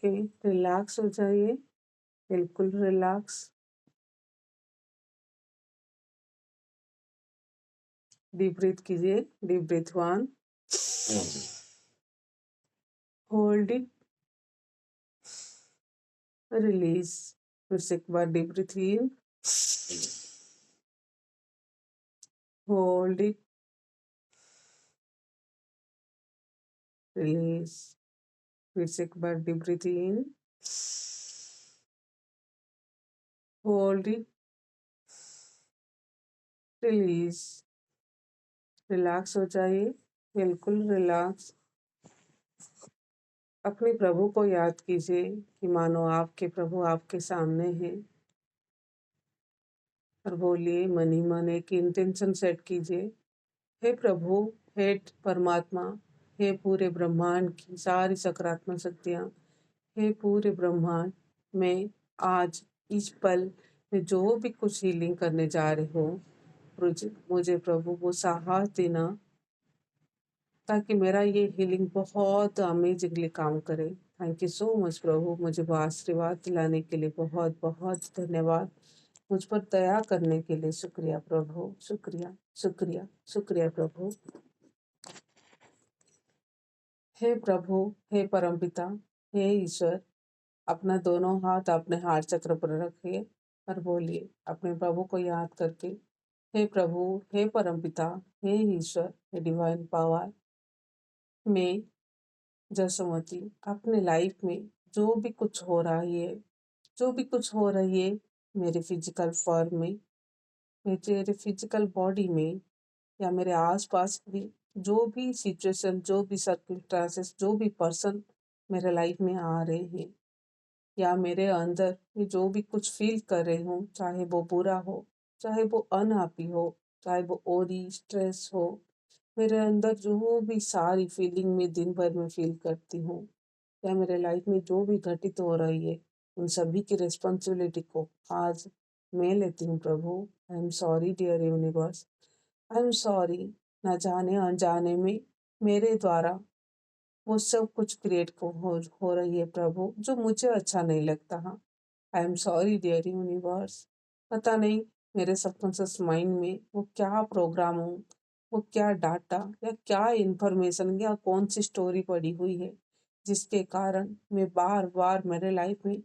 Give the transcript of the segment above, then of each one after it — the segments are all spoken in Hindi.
ओके, रिलैक्स हो जाइए, बिल्कुल रिलैक्स। डीप ब्रीथ कीजिए। Deep breath 1, hold it, release. फिर से एक बार deep breath in, hold it, release. फिर से एक बार deep breath in, hold it, release. Relax हो जाइए, बिल्कुल रिलैक्स। अपने प्रभु को याद कीजिए कि मानो आपके प्रभु आपके सामने हैं, और बोलिए मन ही मन एक इंटेंशन सेट कीजिए। हे प्रभु, हे परमात्मा, हे पूरे ब्रह्मांड की सारी सकारात्मक शक्तियाँ, हे पूरे ब्रह्मांड में आज इस पल में जो भी कुछ हीलिंग करने जा रहे हो, मुझे प्रभु वो साहस देना ताकि मेरा ये हीलिंग बहुत अमेजिंगली काम करे। थैंक यू सो मच प्रभु, मुझे वो आशीर्वाद दिलाने के लिए बहुत बहुत धन्यवाद। मुझ पर दया करने के लिए शुक्रिया प्रभु, शुक्रिया शुक्रिया शुक्रिया प्रभु। हे प्रभु, हे परमपिता, हे ईश्वर, अपना दोनों हाथ अपने हार्ट चक्र पर रखिए और बोलिए अपने प्रभु को याद करके, हे प्रभु, हे परमपिता, हे ईश्वर, हे डिवाइन पावर, मैं जसोमती अपने लाइफ में जो भी कुछ हो रहा है, जो भी कुछ हो रही है मेरे फिजिकल फॉर्म में, मेरे फिजिकल बॉडी में, या मेरे आसपास भी जो भी सिचुएशन, जो भी सर्कमस्टांसेस, जो भी पर्सन मेरे लाइफ में आ रहे हैं, या मेरे अंदर मैं जो भी कुछ फील कर रही हूँ, चाहे वो बुरा हो, चाहे वो अनहैप्पी हो, चाहे वो ओरी स्ट्रेस हो, मेरे अंदर जो भी सारी फीलिंग में दिन भर में फील करती हूँ, या मेरे लाइफ में जो भी घटित हो रही है, उन सभी की रिस्पॉन्सिबिलिटी को आज मैं लेती हूँ प्रभु। I am sorry dear universe, I am sorry. न जाने अनजाने में मेरे द्वारा वो सब कुछ क्रिएट हो रही है प्रभु, जो मुझे अच्छा नहीं लगता। हाँ, I am sorry dear universe. पता नहीं मेरे सबकॉन्शियस माइंड में वो क्या प्रोग्राम हो, वो क्या डाटा या क्या इंफॉर्मेशन या कौन सी स्टोरी पड़ी हुई है, जिसके कारण मैं बार बार मेरे लाइफ में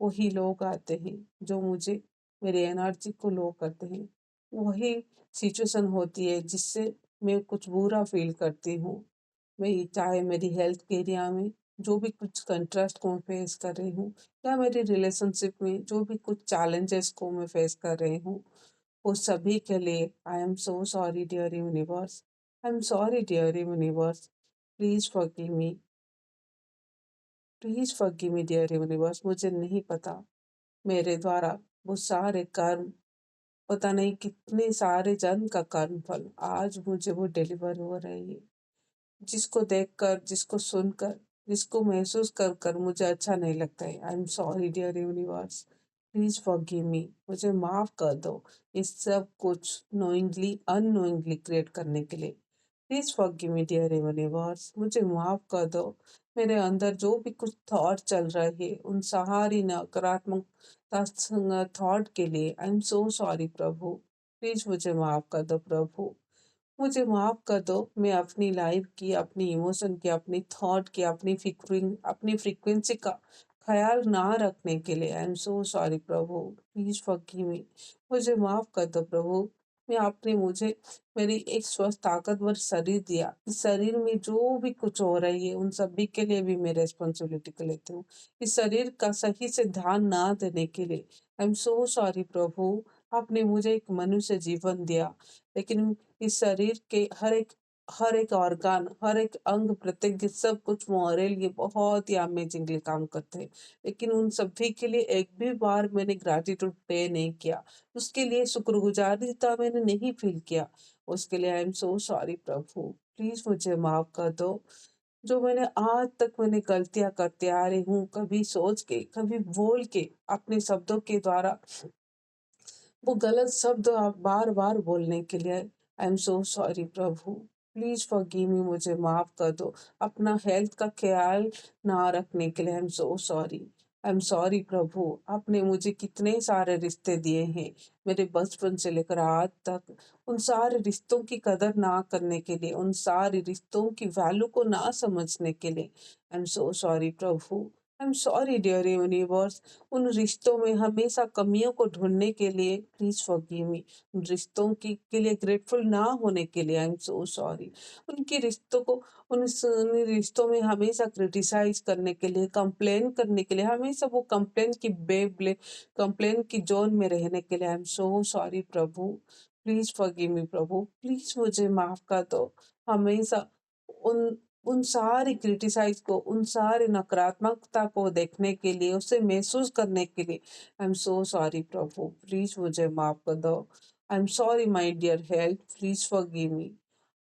वही लोग आते हैं जो मुझे मेरी एनर्जी को लो करते हैं। वही सिचुएशन होती है जिससे मैं कुछ बुरा फील करती हूँ। मैं चाहे मेरी हेल्थ के एरिया में जो भी कुछ कंट्रास्ट को मैं फेस कर रही हूँ, या मेरी रिलेशनशिप में जो भी कुछ चैलेंजेस को मैं फेस कर रही हूँ, वो सभी के लिए I am so sorry dear universe. I am sorry dear universe. Please forgive me, please forgive me dear universe. मुझे नहीं पता मेरे द्वारा वो सारे कर्म, पता नहीं कितने सारे जन्म का कर्म फल आज मुझे वो डिलीवर हो रहे हैं, जिसको देखकर, जिसको सुनकर, जिसको महसूस कर कर मुझे अच्छा नहीं लगता है। I am sorry dear universe, please forgive me, मुझे माफ कर दो इस सब कुछ नोइंगली अननोइंगली क्रिएट करने के लिए। Please forgive me dear universe, मुझे माफ कर दो। मेरे अंदर जो भी कुछ थॉट चल रहे हैं, उन सारी नकारात्मक थॉट के लिए आई एम सो सॉरी प्रभु। प्लीज मुझे माफ कर दो प्रभु, मुझे माफ कर दो। मैं अपनी लाइफ की, अपनी इमोशन की, अपनी थॉट की, अपनी फ्रीक्वेंसी का ख्याल ना रखने के लिए आई एम सो सॉरी प्रभु। प्लीज फॉरगिव मी, मुझे माफ कर दो प्रभु। मैं आपने मुझे मेरी एक स्वस्थ ताकतवर शरीर दिया, इस शरीर में जो भी कुछ हो रही है उन सभी के लिए भी मैं रेस्पॉन्सिबिलिटी को लेती हूँ। इस शरीर का सही से ध्यान ना देने के लिए आई एम सो सॉरी प्रभु। आपने मुझे एक मनुष्य जीवन दिया, लेकिन इस शरीर के हर एक ऑर्गन, हर एक अंग प्रत्यंग सब कुछ हमारे लिए बहुत ही अमेजिंगली काम करते हैं, लेकिन उन सभी के लिए एक भी बार मैंने ग्रैटिट्यूड पे नहीं किया, उसके लिए शुक्रगुजारिता मैंने नहीं फील किया। उसके लिए आई एम सो सॉरी प्रभु, प्लीज मुझे माफ कर दो। जो मैंने आज तक मैंने गलतियां करते आ रही हूँ, कभी सोच के, कभी बोल के, अपने शब्दों के द्वारा वो गलत शब्द आप बार बार बोलने के लिए आई एम सो सॉरी प्रभु। प्लीज़ फॉरगिव मी, मुझे माफ़ कर दो। अपना हेल्थ का ख़्याल ना रखने के लिए I am so sorry. I am sorry प्रभु, आपने मुझे कितने सारे रिश्ते दिए हैं, मेरे बचपन से लेकर आज तक। उन सारे रिश्तों की कदर ना करने के लिए, उन सारे रिश्तों की वैल्यू को ना समझने के लिए आई एम सो सॉरी प्रभु। I am sorry dear universe. उन रिश्तों में हमेशा कमियों को ढूँढने के लिए प्लीज़ फॉरगिव मी। उन रिश्तों की के लिए ग्रेटफुल ना होने के लिए आई एम सो सॉरी। उनके रिश्तों को उन रिश्तों में हमेशा क्रिटिसाइज़ करने के लिए, कंप्लेन करने के लिए, हमेशा वो कंप्लेन की ज़ोन में रहने के लिए आई एम सो सॉरी प्रभु। Please forgive me Prabhu, please मुझे माफ़ कर दो। हमेशा उन उन सारी क्रिटिसाइज़ को, उन सारी नकारात्मकता को देखने के लिए, उसे महसूस करने के लिए आई एम सो सॉरी प्रभु, प्लीज़ मुझे माफ़ कर दो। I am sorry my dear help, please forgive me.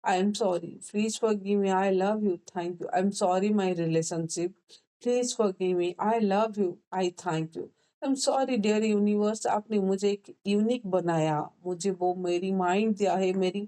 I am sorry. Please forgive me. I love you. Thank you. I'm sorry, my relationship. Please forgive me. I love you. I thank you. I'm sorry, dear universe. आपने मुझे एक यूनिक बनाया, मुझे वो मेरी माइंड दिया है, मेरी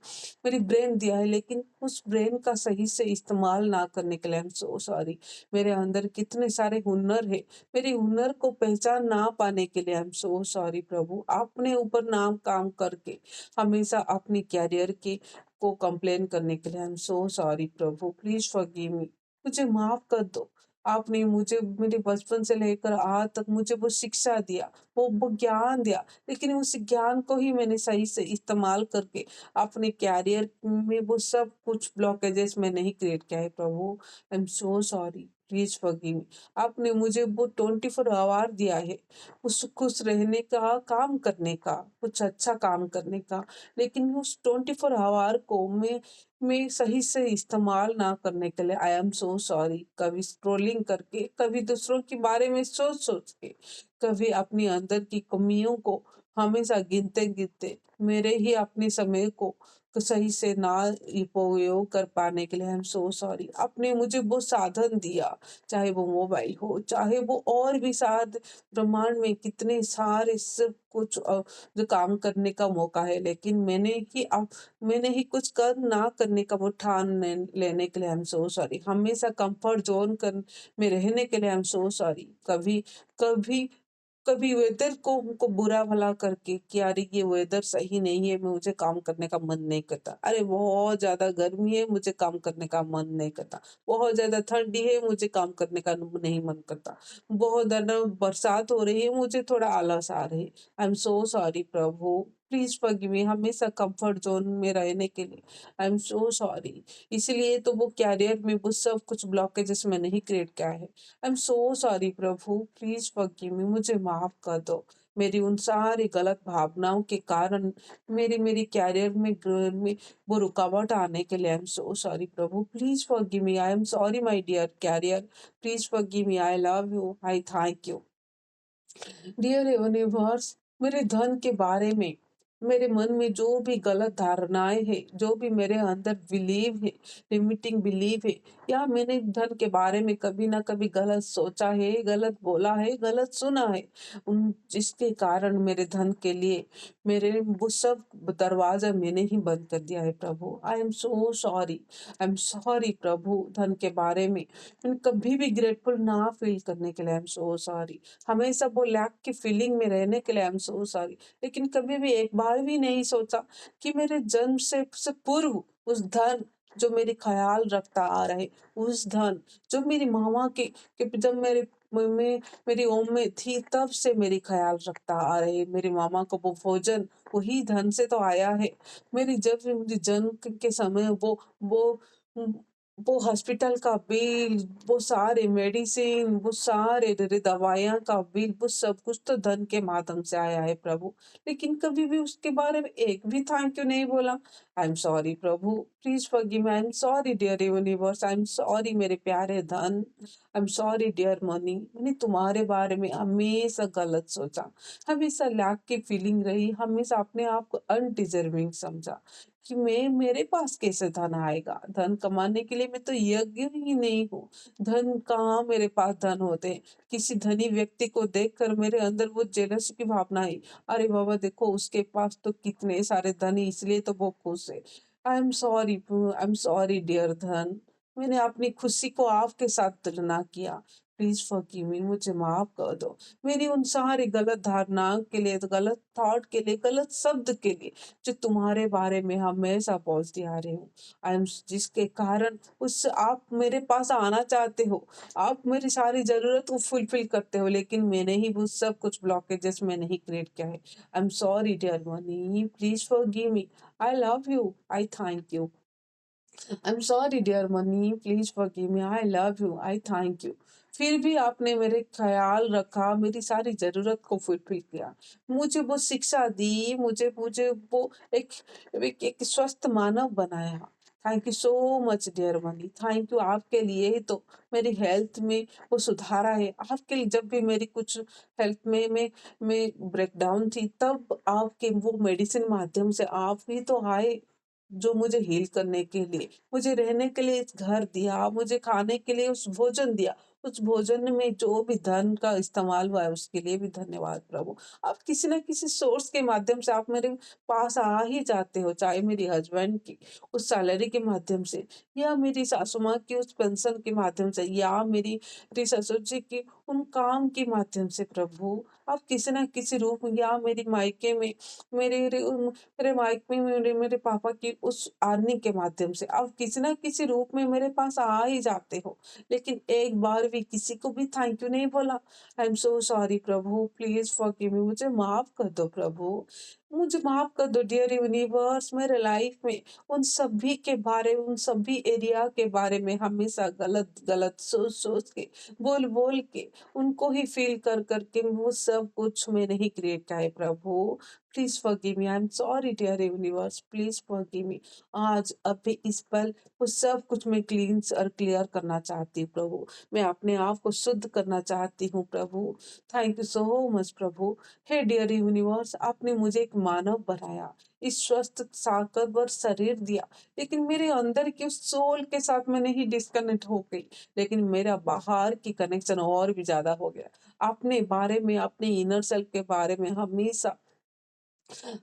मेरी ब्रेन दिया है, लेकिन उस ब्रेन का सही से इस्तेमाल ना करने के लिए आई एम सो सॉरी। मेरे अंदर कितने सारे हुनर है, मेरे हुनर को पहचान ना पाने के लिए आई एम सो सॉरी प्रभु। अपने ऊपर नाम काम करके हमेशा अपनी कैरियर की को कंप्लेन करने के लिए आई एम सो सॉरी प्रभु, प्लीज फॉरगिव मी। मुझे माफ कर दो। आपने मुझे मेरे बचपन से लेकर आज तक मुझे वो शिक्षा दिया, वो ज्ञान दिया, लेकिन उस ज्ञान को ही मैंने सही से इस्तेमाल करके अपने कैरियर में वो सब कुछ ब्लॉकेजेस में नहीं क्रिएट किया है प्रभु। I am so sorry, please forgive me. आपने मुझे वो 24 आवर दिया है, उस खुश रहने का, काम करने का, कुछ अच्छा काम करने का, लेकिन उस 24 आवर को मैं सही से इस्तेमाल ना करने के लिए आई एम सो सॉरी। कभी स्क्रॉलिंग करके, कभी दूसरों के बारे में सोच के, कभी अपनी अंदर की कमियों को हमेशा गिनते मेरे ही अपने समय को सही से ना उपयोग कर पाने के लिए आई एम सो सॉरी। आपने मुझे वो साधन दिया, चाहे वो मोबाइल हो, चाहे वो और भी साध ब्रह्मांड में कितने सारे सब कुछ जो काम करने का मौका है, लेकिन मैंने ही कुछ कर ना करने का वो ठान लेने के लिए आई एम सो सॉरी। हमेशा कंफर्ट जोन कर में रहने के लिए आई एम सो सॉरी। कभी कभी कभी वेदर को बुरा भला करके कि अरे ये वेदर सही नहीं है, मुझे काम करने का मन नहीं करता। अरे बहुत ज्यादा गर्मी है, मुझे काम करने का मन नहीं करता। बहुत ज्यादा ठंडी है, मुझे काम करने का नहीं मन करता। बहुत ज्यादा बरसात हो रही है, मुझे थोड़ा आलस आ रही है। आई एम सो सॉरी प्रभु, प्लीज फॉरगिव मी। हमेशा कंफर्ट जोन में रहने के लिए आई एम सो सॉरी। इसलिए तो वो कैरियर में वो सब कुछ ब्लॉकेजेस में नहीं क्रिएट किया है। आई एम सो सॉरी प्रभु, प्लीज फॉरगिव मी, मुझे माफ कर दो। मेरी उन सारी गलत भावनाओं के कारण मेरी मेरी कैरियर में वो रुकावट आने के लिए आई एम सो सॉरी प्रभु, please forgive me. I am sorry my dear career, please forgive me. I love you, I thank you. Dear universe, मेरे धन के बारे में मेरे मन में जो भी गलत धारणाएं हैं, जो भी मेरे अंदर बिलीव है, लिमिटिंग बिलीव है, या मैंने धन के बारे में कभी ना कभी गलत सोचा है, गलत बोला है, गलत सुना है, उन जिसके कारण मेरे धन के लिए मेरे वो सब दरवाजा मैंने ही बंद कर दिया है प्रभु। I am so sorry. I am sorry प्रभु। धन के बारे में मैंने कभी भी ग्रेटफुल ना फील करने के लिए आई एम सो सॉरी। हमेशा वो लैक की फीलिंग में रहने के लिए आई एम सो सॉरी। लेकिन कभी भी एक बार भी नहीं सोचा कि मेरे जन्म से पूर्व उस धन जो मेरे ख्याल रखता आ रहे, उस धन जो मेरी मामा के जब मेरी ओम में थी तब से मेरी ख्याल रखता आ रहे, मेरी मामा को वो भोजन वही धन से तो आया है। मेरी जब भी मुझे जन्म के समय वो वो हॉस्पिटल का बिल, वो सारे मेडिसिन, वो सारे दवाइयाँ का बिल, वो सब कुछ तो धन के माध्यम से आया है प्रभु। लेकिन कभी भी उसके बारे में एक भी थैंक यू नहीं बोला। आई एम सॉरी प्रभु, please forgive me. I am sorry dear universe, I am sorry मेरे प्यारे धन। I am sorry dear money. मैंने तुम्हारे बारे में हमेशा गलत सोचा, हमेशा लैक की फीलिंग रही, हमेशा अपने आप को अनडिजर्विंग समझा कि मैं मेरे पास कैसे धन आएगा। धन कमाने के लिए मैं तो यज्ञ ही नहीं हूँ। धन कहाँ मेरे पास धन होते हैं। किसी धनी व्यक्ति को देखकर मेरे अंदर वो जेलसी की भावना आई। अरे बाबा देखो उसके पास तो कितने सारे धन है, इसलिए तो वो खुश है। आई एम सॉरी डियर धन। मैंने अपनी खुशी को आपके साथ तुलना किया। प्लीज़ फ़ॉरगिव मी, मुझे माफ़ कर दो। मेरी उन सारी गलत धारणाओं के लिए, तो गलत थॉट के लिए, गलत शब्द के लिए, जो तुम्हारे बारे में हमेशा बोलती आ रही हूँ। आई एम जिसके कारण उस आप मेरे पास आना चाहते हो, आप मेरी सारी ज़रूरत को फुलफ़िल करते हो, लेकिन मैंने ही वो सब कुछ ब्लॉकेजेस मैंने ही क्रिएट किया है। I am sorry dear money, please forgive me. I love you. I thank you. I'm sorry dear money. Please forgive me. I love you. I thank you. फिर भी आपने मेरे ख्याल रखा, मेरी सारी ज़रूरत को फुलफ़िल किया। मुझे वो शिक्षा दी, मुझे मुझे वो एक एक स्वस्थ मानव बनाया। Thank you so much dear money. Thank you, आपके लिए ही तो मेरी हेल्थ में वो सुधार आए। आपके लिए जब भी मेरी कुछ हेल्थ में ब्रेकडाउन थी, तब आपके वो मेडिसिन माध्यम से आप ही तो आए, जो मुझे हील करने के लिए, मुझे रहने के लिए इस घर दिया, मुझे खाने के लिए उस भोजन दिया। उस भोजन में जो भी धन का इस्तेमाल हुआ है, उसके लिए भी धन्यवाद प्रभु। आप किसी न किसी सोर्स के माध्यम से आप मेरे पास आ ही जाते हो, चाहे मेरे हस्बैंड की उस सैलरी के माध्यम से, या मेरी सासू माँ की उस पेंशन के माध्यम से, या मेरी ससुर जी की उन काम के माध्यम से प्रभु। आप किसी न किसी रूप में, या मेरी मायके में मेरे मेरे माइक में मेरे पापा की उस अर्निंग के माध्यम से आप किसी न किसी रूप में मेरे पास आ ही जाते हो। लेकिन एक बार भी किसी को भी थैंक यू नहीं बोला। आई एम सो सॉरी प्रभु, प्लीज़ फॉरगिव मी, मुझे माफ़ कर दो प्रभु। मुझे माफ़ कर दो डियर यूनिवर्स। मेरे लाइफ में उन सभी के बारे में, उन सभी एरिया के बारे में हमेशा गलत सोच-सोच के, बोल-बोल के, उनको ही फ़ील कर के वो सब कुछ मैंने ही क्रिएट किया है प्रभु। Please forgive me, I am sorry dear universe, please forgive me. आज अभी इस पल वो सब कुछ मैं क्लीन्स और क्लियर करना चाहती हूँ प्रभु। मैं अपने आप को शुद्ध करना चाहती हूँ प्रभु। थैंक यू सो मच प्रभु। हे डियर यूनिवर्स, आपने मुझे एक मानव बनाया, इस स्वस्थ ताकतवर शरीर दिया, लेकिन मेरे अंदर की उस सोल के साथ मैं नहीं डिस्कनेक्ट हो गई, लेकिन मेरा बाहर की कनेक्शन और भी ज़्यादा हो गया। अपने बारे में, अपने इनर सेल्फ के बारे में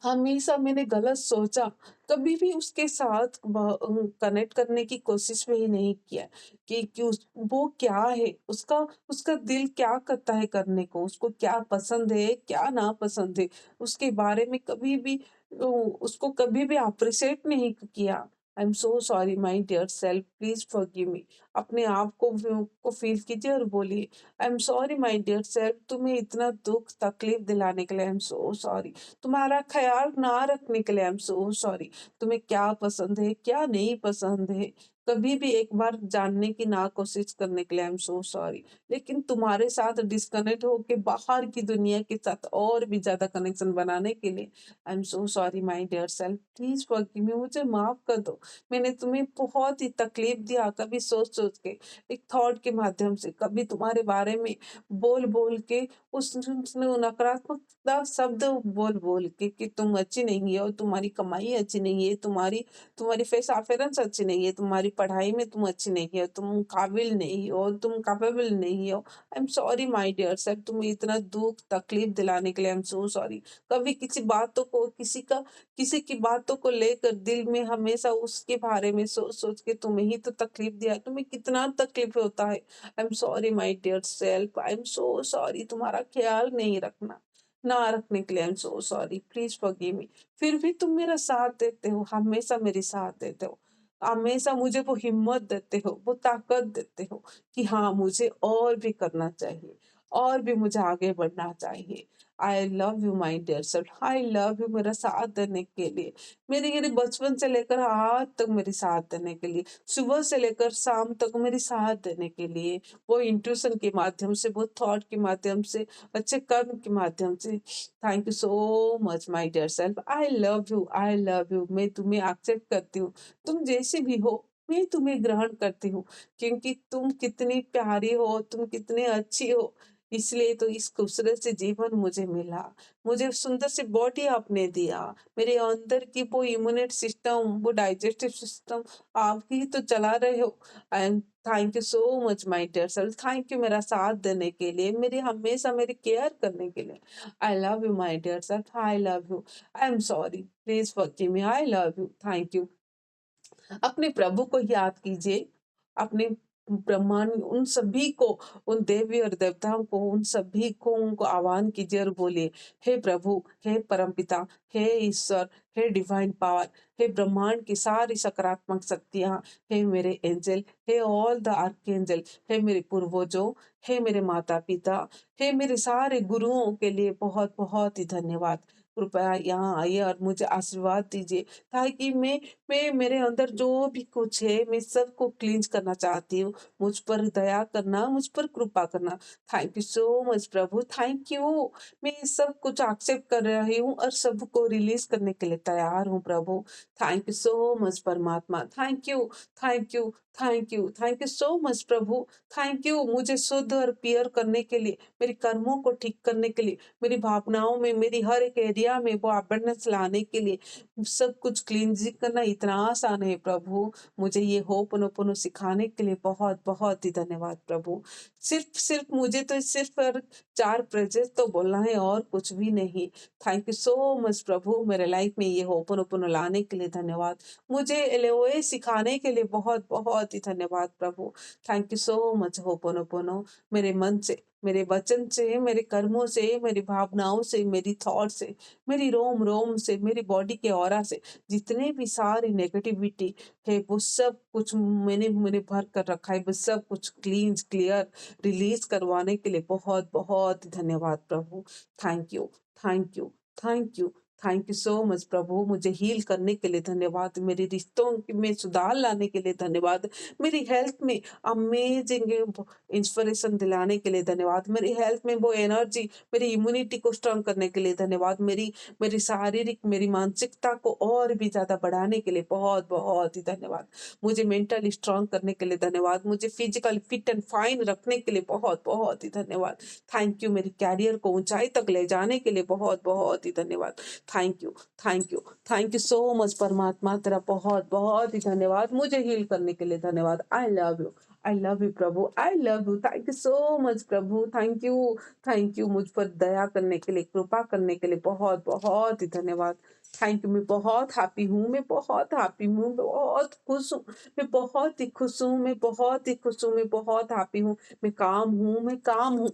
हमेशा मैंने गलत सोचा, कभी भी उसके साथ कनेक्ट करने की कोशिश में ही नहीं किया कि वो क्या है, उसका उसका दिल क्या करता है करने को, उसको क्या पसंद है, क्या नापसंद है, उसके बारे में कभी भी उसको कभी भी अप्रिशिएट नहीं किया। I am so sorry my dear self, please forgive me. अपने आप को फ़ील कीजिए और बोलिए, I am sorry my dear self, तुम्हें इतना दुःख तकलीफ दिलाने के लिए आई एम सो सॉरी। तुम्हारा ख़्याल ना रखने के लिए आई एम सो सॉरी। तुम्हें क्या पसंद है, क्या नहीं पसंद है, कभी भी एक बार जानने की ना कोशिश करने के लिए आई एम सो सॉरी। लेकिन तुम्हारे साथ डिस्कनेक्ट होके बाहर की दुनिया के साथ और भी ज़्यादा कनेक्शन बनाने के लिए I am so sorry my dear self, please forgive me, मुझे माफ़ कर दो। मैंने तुम्हें बहुत ही तकलीफ दिया, कभी सोच-सोच के, एक थॉट के माध्यम से, कभी तुम्हारे बारे में बोल-बोल के, उस नकारात्मकता शब्द बोल-बोल के कि तुम अच्छी नहीं हो, तुम्हारी कमाई अच्छी नहीं है, तुम्हारी तुम्हारी फेस अपीयरेंस अच्छी नहीं है, तुम्हारी पढ़ाई में तुम अच्छी नहीं हो, तुम काबिल नहीं हो, तुम कैपेबल नहीं हो। I am sorry my dear self, तुम्हें इतना दुःख तकलीफ दिलाने के लिए आई एम सो सॉरी। कभी किसी बातों को किसी की बातों को लेकर दिल में हमेशा उसके बारे में सोच-सोच के तुम्हें ही तो तकलीफ दिया है, तुम्हें कितना तकलीफ होता है। I am sorry my dear self, I am so sorry, तुम्हारा ख्याल नहीं रखना ना रखने के लिए I am so sorry, please forgive me. फिर भी तुम मेरा साथ देते हो, हमेशा मेरी साथ देते हो, हमेशा मुझे वो हिम्मत देते हो, वो ताकत देते हो कि हाँ, मुझे और भी करना चाहिए, और भी मुझे आगे बढ़ना चाहिए। I love you my dear self, I love you, मेरा साथ देने के लिए, मेरे बचपन से लेकर आज तक मेरे साथ देने के लिए, सुबह से लेकर शाम तक मेरे साथ देने के लिए, वो इंट्यूशन के माध्यम से, वो थॉट के माध्यम से, अच्छे कर्म के माध्यम से। Thank you so much my dear self, I love you, I love you. मैं तुम्हें एक्सेप्ट करती हूँ, तुम जैसी भी हो, मैं तुम्हें ग्रहण करती हूँ, क्योंकि तुम कितनी प्यारी हो, तुम कितनी अच्छी हो, इसलिए तो इस खूबसूरत से जीवन मुझे मिला, मुझे सुंदर सी बॉडी आपने दिया, मेरे अंदर की वो इम्यूनेट सिस्टम, वो डाइजेस्टिव सिस्टम आप ही तो चला रहे हो। And thank you so much my dear self, thank you मेरा साथ देने के लिए, मेरी हमेशा मेरी केयर करने के लिए। I love you my dear self, I love you. I am sorry, please forgive me, I love you, thank you. अपने प्रभु को याद कीजिए, अपने ब्रह्मांड उन सभी को, उन देवी और देवताओं को, उन सभी को उनको आह्वान कीजिए और बोलिए, हे प्रभु, हे परमपिता, हे ईश्वर, हे डिवाइन पावर, हे ब्रह्मांड की सारी सकारात्मक शक्तियाँ, हे मेरे एंजल, हे ऑल द आर्कएंजल, हे मेरे पूर्वजों, हे मेरे माता-पिता, हे मेरे सारे गुरुओं के लिए बहुत-बहुत ही धन्यवाद। कृपया यहाँ आइए और मुझे आशीर्वाद दीजिए, ताकि मैं मेरे अंदर जो भी कुछ है, मैं सबको क्लींज करना चाहती हूँ। मुझ पर दया करना, मुझ पर कृपा करना। थैंक यू सो मच प्रभु, थैंक यू। मैं सब कुछ एक्सेप्ट कर रही हूँ और सबको रिलीज़ करने के लिए तैयार हूँ प्रभु। थैंक यू सो मच परमात्मा, thank you, thank you, thank you, thank you so much प्रभु। थैंक यू मुझे शुद्ध और प्योर करने के लिए, मेरे कर्मों को ठीक करने के लिए, मेरी भावनाओं में, मेरी हर एक एरिया में वो अबंडेंस लाने के लिए, सब कुछ क्लींजिंग करना इतना आसान है प्रभु। मुझे ये होपनोपोनो सिखाने के लिए बहुत-बहुत ही धन्यवाद प्रभु। सिर्फ़ मुझे तो सिर्फ़ और 4 फ्रेजेज़ तो बोलना है और कुछ भी नहीं। थैंक यू सो मच प्रभु, मेरे लाइफ़ में ये होपनोपोनो लाने के लिए धन्यवाद। मुझे एलओए सिखाने के लिए बहुत-बहुत ही धन्यवाद प्रभु। Thank you so much ho'oponopono. मेरे मन से, मेरे वचन से, मेरे कर्मों से, मेरी भावनाओं से, मेरी थॉट से, मेरी रोम-रोम से, मेरी बॉडी के ऑरा से, जितने भी सारी नेगेटिविटी है वो सब कुछ मैंने मैंने भर कर रखा है, वो सब कुछ क्लीन्स, क्लियर, रिलीज़ करवाने के लिए बहुत-बहुत धन्यवाद प्रभु। Thank you, thank you, thank you, thank you so much प्रभु। मुझे हील करने के लिए धन्यवाद, मेरे रिश्तों में सुधार लाने के लिए धन्यवाद, मेरी हेल्थ में अमेजिंग इंस्पिरेशन दिलाने के लिए धन्यवाद, मेरी हेल्थ में वो एनर्जी, मेरी इम्यूनिटी को स्ट्रॉन्ग करने के लिए धन्यवाद, मेरी शारीरिक, मेरी मानसिकता को और भी ज़्यादा बढ़ाने के लिए बहुत-बहुत ही धन्यवाद। मुझे मेंटली स्ट्रॉन्ग करने के लिए धन्यवाद, मुझे फिज़िकली फिट एंड फाइन रखने के लिए बहुत-बहुत ही धन्यवाद। थैंक यू मेरे करियर को ऊँचाई तक ले जाने के लिए बहुत-बहुत ही धन्यवाद। Thank you, thank you, thank you so much परमात्मा, तेरा बहुत-बहुत ही धन्यवाद। मुझे हील करने के लिए धन्यवाद। आई love you Prabhu, I love you. Thank you so much प्रभु, थैंक यू मुझ पर दया करने के लिए, कृपा करने के लिए बहुत-बहुत ही धन्यवाद। थैंक यू, मैं बहुत हैप्पी हूँ, मैं बहुत हैप्पी हूँ, मैं बहुत खुश हूँ, मैं बहुत ही खुश हूँ, मैं बहुत ही खुश हूँ, मैं बहुत हैप्पी हूँ, मैं काम हूँ, मैं काम हूँ।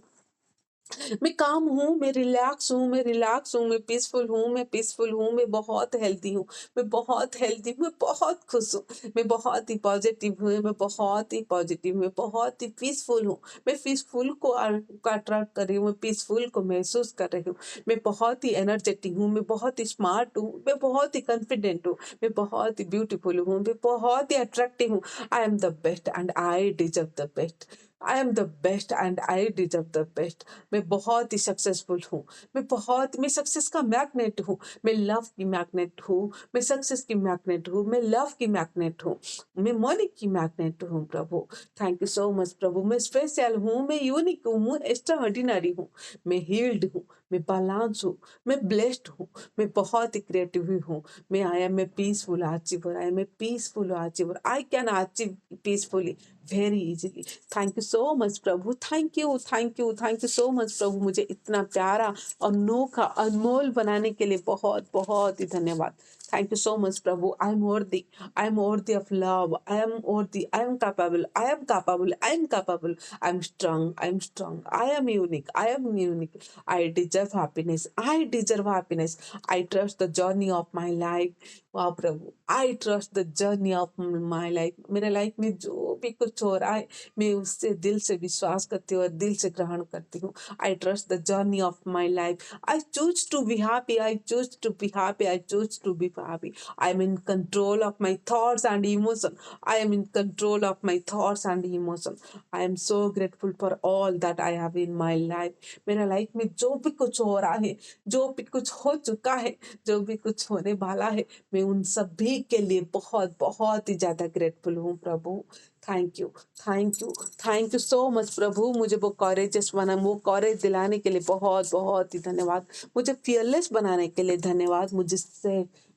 मैं काम हूँ, मैं रिलैक्स हूँ, मैं रिलैक्स हूँ, मैं पीसफुल हूँ, मैं पीसफुल हूँ, मैं बहुत हेल्दी हूँ, मैं बहुत हेल्दी हूँ, मैं बहुत खुश हूँ, मैं बहुत ही पॉजिटिव हूँ, मैं बहुत ही पॉजिटिव, मैं बहुत ही पीसफुल हूँ, मैं पीसफुल को अट्रैक्ट कर रही हूँ, मैं पीसफुल को महसूस कर रही हूँ, मैं बहुत ही एनर्जेटिक हूँ, मैं बहुत ही स्मार्ट हूँ, मैं बहुत ही कॉन्फिडेंट हूँ, मैं बहुत ही ब्यूटीफुल हूँ, मैं बहुत ही अट्रैक्टिव हूँ। आई am the best and I deserve the best. I am the best and I deserve the best. मैं बहुत ही सक्सेसफुल हूँ, मैं सक्सेस का मैग्नेट हूँ, मैं लव की मैग्नेट हूँ, मैं सक्सेस की मैग्नेट हूँ, मैं लव की मैग्नेट हूँ, मैं मनी की मैग्नेट हूँ प्रभु। थैंक यू सो मच प्रभु। मैं स्पेशल हूँ, मैं यूनिक हूँ, मैं एक्स्ट्रा ऑर्डिनरी हूँ, मैं हील्ड हूँ, मैं बैलेंस हूँ, मैं ब्लेस्ड हूँ, मैं बहुत ही क्रिएटिव हूँ, मैं I am a peaceful achiever, I am a peaceful achiever, I can achieve peacefully very easily. Thank you so much प्रभु, thank you, thank you, thank you so much प्रभु। मुझे इतना प्यारा, अनोखा, अनमोल बनाने के लिए बहुत-बहुत ही धन्यवाद। थैंक यू सो मच प्रभु। I am worthy of love, I am worthy, I am capable, I am capable, I am capable, I am strong, I am strong, I am unique, I am unique, I deserve happiness, I deserve happiness, I trust the journey of my life. वाह प्रभु, I trust the journey of my life. मेरे लाइफ में जो भी कुछ हो रहा है, मैं उससे दिल से विश्वास करती हूँ और दिल से ग्रहण करती हूँ। I trust the journey of my life. I choose to be happy, I choose to be happy, I choose to be happy. I am in control of my thoughts and emotion, I am in control of my thoughts and emotion. I am so grateful for all that I have in my life. मेरा लाइफ में जो भी कुछ हो रहा है, जो भी कुछ हो चुका है, जो भी कुछ होने वाला है, मैं उन सभी के लिए बहुत बहुत ही ज़्यादा ग्रेटफुल हूँ प्रभु। Thank you, thank you, thank you so much प्रभु। मुझे वो कॉरेज दिलाने के लिए बहुत बहुत ही धन्यवाद। मुझे फियरलेस बनाने के लिए धन्यवाद।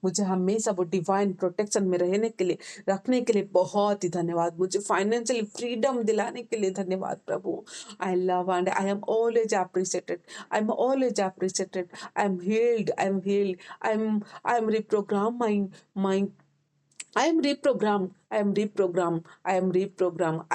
मुझे हमेशा वो डिवाइन प्रोटेक्शन में रहने के लिए, रखने के लिए बहुत ही धन्यवाद। मुझे फाइनेंशियली फ्रीडम दिलाने के लिए धन्यवाद प्रभु। I love and I am always appreciated, I am always appreciated, I am healed, I am healed, I am reprogram my my I am reprogrammed. I am reprogrammed. I am reprogrammed.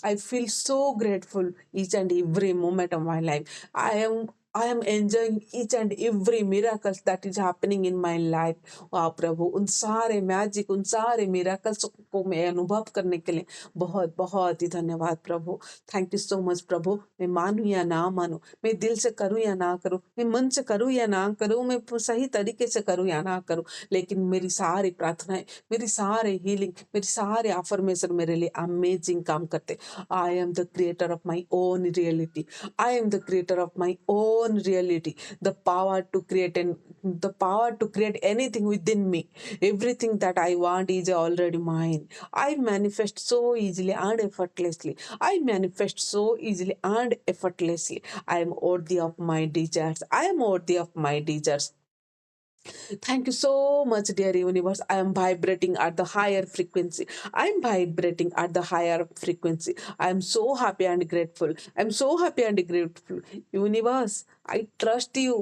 I feel so grateful each and every moment of my life. I am enjoying each and every miracle that is happening in my life. वाह प्रभु, उन सारे मैजिक, उन सारे मिराकल्स को मैं अनुभव करने के लिए बहुत बहुत ही धन्यवाद प्रभु। थैंक यू सो मच प्रभु। मैं मानूं या ना मानूं, मैं दिल से करूं या ना करूं, मैं मन से करूं या ना करूं, मैं सही तरीके से करूं या ना करूं, लेकिन मेरी सारी प्रार्थनाएं, मेरी सारे हीलिंग, मेरी सारे अफर्मेशन मेरे लिए अमेजिंग काम करते। I am the creator of my own reality. I am the creator of my own reality. The power to create and the power to create anything within me. Everything that I want is already mine. I manifest so easily and effortlessly. I manifest so easily and effortlessly. I am worthy of my desires. I am worthy of my desires. Thank you so much, dear universe. I am vibrating at the higher frequency. I am vibrating at the higher frequency. I am so happy and grateful. I am so happy and grateful. Universe, I trust you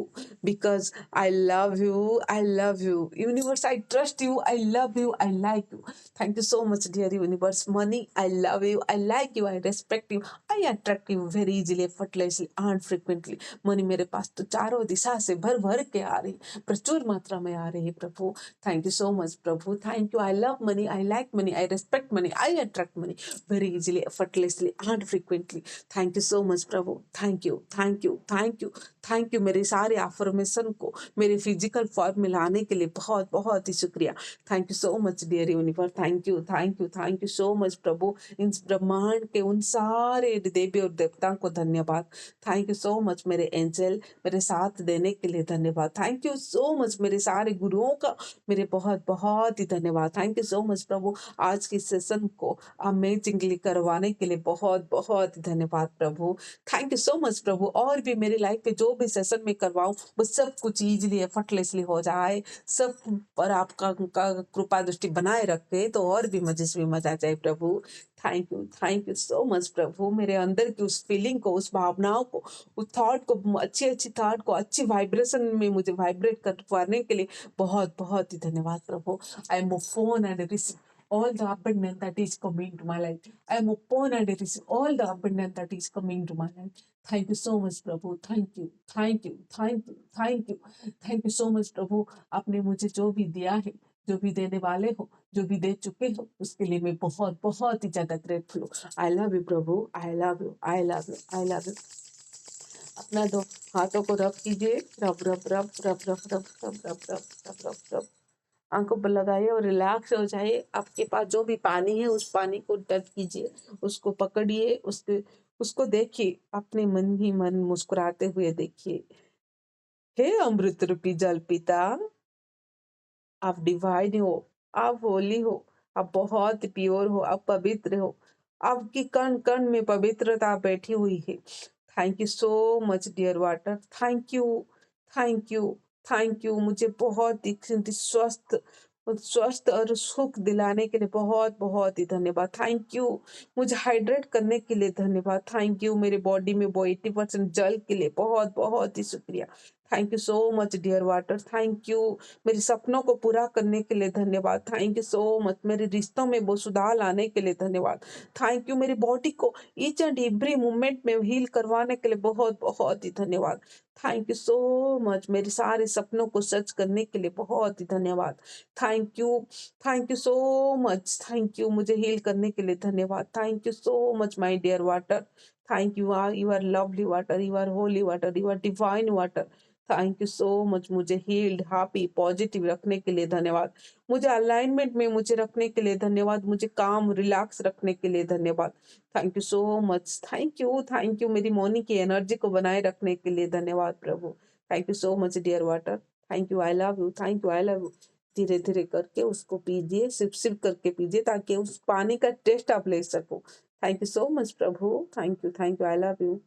because I love you. I love you. Universe, I trust you. I love you. I like you. Thank you so much, dear universe. Money, I love you. I like you. I respect you. I attract you very easily, effortlessly, and frequently. Money मेरे पास तो चारों दिशा से भर भर के आ रही, प्रचुर मात्रा में आ रही है प्रभु। थैंक यू सो मच प्रभु। Thank you. I love money, I like money, I respect money, I attract money very easily, effortlessly and frequently. Thank you so much प्रभु। Thank you, thank you, thank you, thank you. मेरे सारे अफर्मेशन को मेरे फिजिकल फॉर्म में लाने के लिए बहुत बहुत ही शुक्रिया। Thank you so much dear universe. Thank you, thank you, thank you so much प्रभु। इस ब्रह्मांड के उन सारे देवी और देवताओं को धन्यवाद। थैंक यू सो मच मेरे एंजल, मेरे साथ देने के लिए धन्यवाद। थैंक यू सो मच मेरे सारे गुरुओं का मेरे बहुत बहुत ही धन्यवाद। थैंक यू सो मच प्रभु, आज की सेशन को अमेजिंगली करवाने के लिए बहुत बहुत ही धन्यवाद प्रभु। थैंक यू सो मच प्रभु। और भी मेरी लाइफ पे जो भी सेशन में करवाऊं वो सब कुछ इजीली एफर्टलेसली हो जाए, सब पर आपका कृपा दृष्टि बनाए रखे तो और भी मजे से मजा आ जाए प्रभु। थैंक यू सो मच प्रभु। मेरे अंदर की उस फीलिंग को, उस भावनाओं को, उस थॉट को, अच्छी अच्छी थॉट को अच्छी वाइब्रेशन में मुझे वाइब्रेट करवाने के लिए बहुत बहुत ही धन्यवाद प्रभु। I am open and receive all the abundance that is coming to my life. I am open and receive all the abundance that is coming to my life. Thank you so much प्रभु। Thank you, thank you, thank you, thank you, thank you so much प्रभु। आपने मुझे जो भी दिया है, जो भी देने वाले हो, जो भी दे चुके हो, उसके लिए मैं बहुत बहुत ही ज्यादा ग्रेटफुल हूँ। आई love you Prabhu. I love you, I love you, I love you. अपना दो हाथों को रब कीजिए, रब रब रब रब रब रब रब रब रब रब रब रब। आंखों पर लगाइए और रिलैक्स हो जाइए। आपके पास जो भी पानी है उस पानी को टच कीजिए, उसको पकड़िए, उसको देखिए, अपने मन ही मन मुस्कुराते हुए देखिए। हे अमृत रूपी जल पिता, आप डिवाइन हो, आप होली हो, आप बहुत प्योर हो, आप पवित्र हो। आपकी कण कण में पवित्रता बैठी हुई है। Thank you so much dear water. Thank you, thank you, thank you. मुझे बहुत ही स्वस्थ स्वस्थ और सुख दिलाने के लिए बहुत बहुत ही धन्यवाद। Thank you. मुझे हाइड्रेट करने के लिए धन्यवाद। Thank you. मेरे बॉडी में वो 80% जल के लिए बहुत बहुत ही शुक्रिया। Thank you so much dear water. Thank you. मेरे सपनों को पूरा करने के लिए धन्यवाद। Thank you so much. मेरे रिश्तों में वो सुधार लाने के लिए धन्यवाद। Thank you. मेरी बॉडी को ईच एंड एवरी मूवमेंट में हील करवाने के लिए बहुत बहुत ही धन्यवाद। Thank you so much. मेरे सारे सपनों को सच करने के लिए बहुत ही धन्यवाद। Thank you, thank you so much. Thank you. मुझे हील करने के लिए धन्यवाद। Thank you so much my dear water. Thank you. You are lovely water, you are holy water, you are divine water. Thank you so much. मुझे हील्ड, हैप्पी, पॉजिटिव रखने के लिए धन्यवाद। मुझे अलाइनमेंट में मुझे रखने के लिए धन्यवाद। मुझे काम, रिलैक्स रखने के लिए धन्यवाद। Thank you so much. Thank you, thank you. मेरी मॉर्निंग की एनर्जी को बनाए रखने के लिए धन्यवाद प्रभु। Thank you so much dear water. Thank you. I love you. Thank you. I love you. धीरे धीरे करके उसको पीजिए, सिप सिप करके पीजिए ताकि उस पानी का टेस्ट आप ले सको। थैंक यू सो मच प्रभु। Thank you, thank you. I love you.